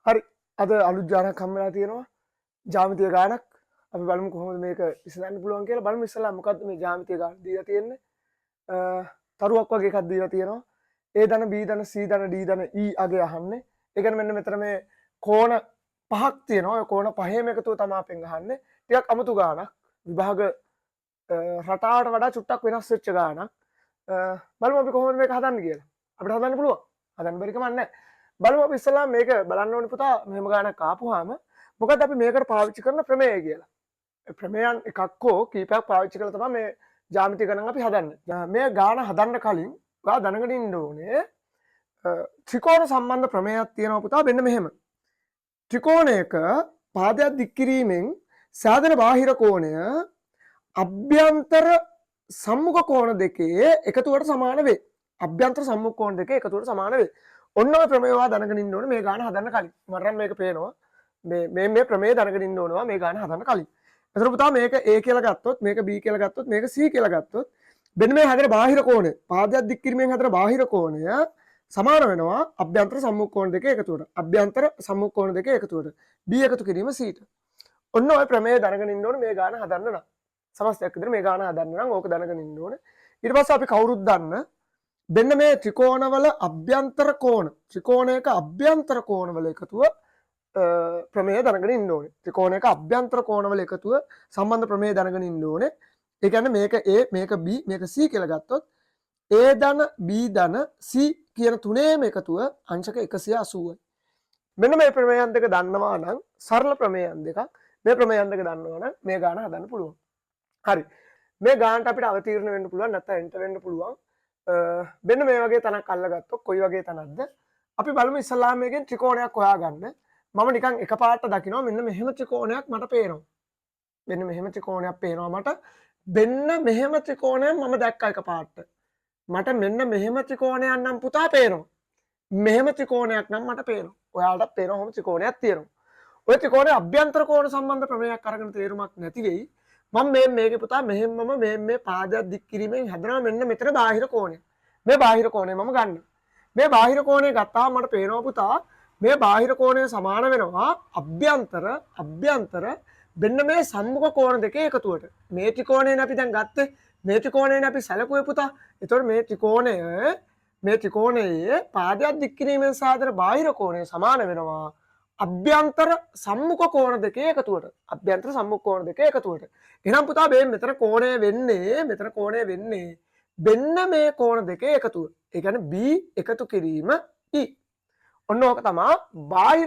හරි අද අලුත් ගානක් හම්බෙලා තියෙනවා ජ්‍යාමිතිය ගානක් අපි බලමු කොහොමද මේක විසඳන්න පුළුවන් කියලා බලමු ඉස්සලා මොකද්ද මේ ජ්‍යාමිතිය ගාන දීලා තියෙන්නේ තරුවක් වගේ එකක් දීලා තියෙනවා A ධන B ධන C ධන D ධන E අගේ අහන්නේ ඒ කියන්නේ මෙන්න මෙතන මේ කෝණ පහක් තියෙනවා ඔය කෝණ පහේම එකතුව තමයි අපෙන් අහන්නේ ටිකක් අමුතු ගානක් විභාග රටාවට වඩා චුට්ටක් වෙනස් වෙච්ච ගානක් බලමු අපි කොහොමද මේක හදන්නේ කියලා අපිට හදන්න පුළුවන් හදන්න බැරි කමක් නැහැ බලමු අපි ඉස්සලා මේක බලන්න ඕනේ පුතා මෙහෙම ගානක් ආපුවාම මොකද අපි මේකට පාවිච්චි කරන ප්‍රමේය කියලා. ප්‍රමේයන් එකක් හෝ කීපයක් පාවිච්චි කරලා තමයි මේ ජ්‍යාමිතිය ගණන් අපි හදන්නේ. මේ ගාන හදන්න කලින් ඔයා දැනගෙන ඉන්න ඕනේ ත්‍රිකෝණ සම්බන්ධ ප්‍රමේයක් තියෙනවා පුතා මෙන්න මෙහෙම. ත්‍රිකෝණයක පාදයක් දික් කිරීමෙන් සාධන බාහිර කෝණය අභ්‍යන්තර සම්මුඛ කෝණ දෙකේ එකතුවට සමාන වේ. අභ්‍යන්තර සම්මුඛ කෝණ දෙකේ එකතුවට සමාන වේ. ඔන්න ඔය ප්‍රමේය ඔයා දැනගෙන ඉන්න ඕනේ මේ ගාන හදන්න කලින්. මට නම් මේක පේනවා. මේ ප්‍රමේය දැනගෙන ඉන්න ඕනවා මේ ගාන හදන්න කලින්. එතකොට පුතා මේක A කියලා ගත්තොත් මේක B කියලා ගත්තොත් මේක C කියලා ගත්තොත් මෙන්න මේ හැදෙන බාහිර කෝණය පාදයක් දික් කිරීමෙන් හැදෙන බාහිර කෝණය සමාන වෙනවා අභ්‍යන්තර සම්මුඛ කෝණ දෙකේ එකතුවට. අභ්‍යන්තර සම්මුඛ කෝණ දෙකේ එකතුවට. B එකතු කිරීම C ට. ඔන්න ඔය ප්‍රමේය දැනගෙන ඉන්න ඕනේ මේ ගාන හදන්න නම්. සමස්තයක් විදිහට මේ ගාන හදන්න නම් ඕක දැනගෙන ඉන්න ඕනේ. ඊට පස්සේ අපි කවුරුත් දන්න මෙන්න මේ ත්‍රිකෝණවල අභ්‍යන්තර කෝණ ත්‍රිකෝණයක අභ්‍යන්තර කෝණවල එකතුව ප්‍රමේය දැනගෙන ඉන්න ඕනේ. ත්‍රිකෝණයක අභ්‍යන්තර කෝණවල එකතුව සම්බන්ධ ප්‍රමේය දැනගෙන ඉන්න ඕනේ. ඒ කියන්නේ මේක A මේක B මේක C කියලා ගත්තොත් A ධන B ධන C කියන තුනේම එකතුව අංශක 180යි. මෙන්න මේ ප්‍රමේයන් දෙක දන්නවා නම් සරල ප්‍රමේයන් දෙකක්. මේ ප්‍රමේයන් දෙක දන්නවා නම් මේ ගාන හදන්න පුළුවන්. හරි. මේ ගානට අපිට අවතීර්ණ වෙන්න පුළුවන් නැත්නම් එන්ටර් වෙන්න පුළුවන්. මෙන්න මේ වගේ තැනක් අල්ලගත්තොත් කොයි වගේ තැනක්ද අපි බලමු ඉස්සලාම මේකෙන් ත්‍රිකෝණයක් හොයාගන්න. මම නිකන් එකපාරට දකිනවා මෙන්න මෙහෙම ත්‍රිකෝණයක් මට පේනවා. මෙන්න මෙහෙම ත්‍රිකෝණයක් පේනවා මට. මෙන්න මෙහෙම ත්‍රිකෝණයක් මම දැක්කා එකපාරට. මට මෙන්න මෙහෙම ත්‍රිකෝණයක් නම් පුතා පේනවා. මෙහෙම ත්‍රිකෝණයක් නම් මට පේනවා. ඔයාලටත් පේනවා කොහොම ත්‍රිකෝණයක් තියෙනවා. ඔය ත්‍රිකෝණයේ අභ්‍යන්තර කෝණ සම්බන්ධ ප්‍රමේයක් අරගෙන තේරුමක් නැති වෙයි. මම මේකේ පුතා මෙහෙමම මේ පාදයක් දික් කිරීමෙන් හැදෙනවා මෙන්න මෙතන බාහිර කෝණය. මේ බාහිර කෝණය මම ගන්නවා. මේ බාහිර කෝණය ගත්තාම මට පේනවා පුතා මේ බාහිර කෝණය සමාන වෙනවා අභ්‍යන්තර මෙන්න මේ සම්මුඛ කෝණ දෙකේ එකතුවට. මේ ත්‍රිකෝණයෙන් අපි දැන් ගත්තේ මේ ත්‍රිකෝණයෙන් අපි සැලකුවේ පුතා. ඒතකොට මේ ත්‍රිකෝණයේ පාදයක් දික් කිරීමෙන් සාධන බාහිර කෝණය සමාන වෙනවා අභ්‍යන්තර සම්මුඛ කෝණ දෙකේ එකතුවට. අභ්‍යන්තර සම්මුඛ කෝණ දෙකේ එකතුවට. එහෙනම් පුතා මෙතන කෝණය වෙන්නේ මෙන්න මේ කෝණ දෙකේ එකතුව. ඒ කියන්නේ B එකතු කිරීම E. ඔන්න ඕක තමයි බාහිර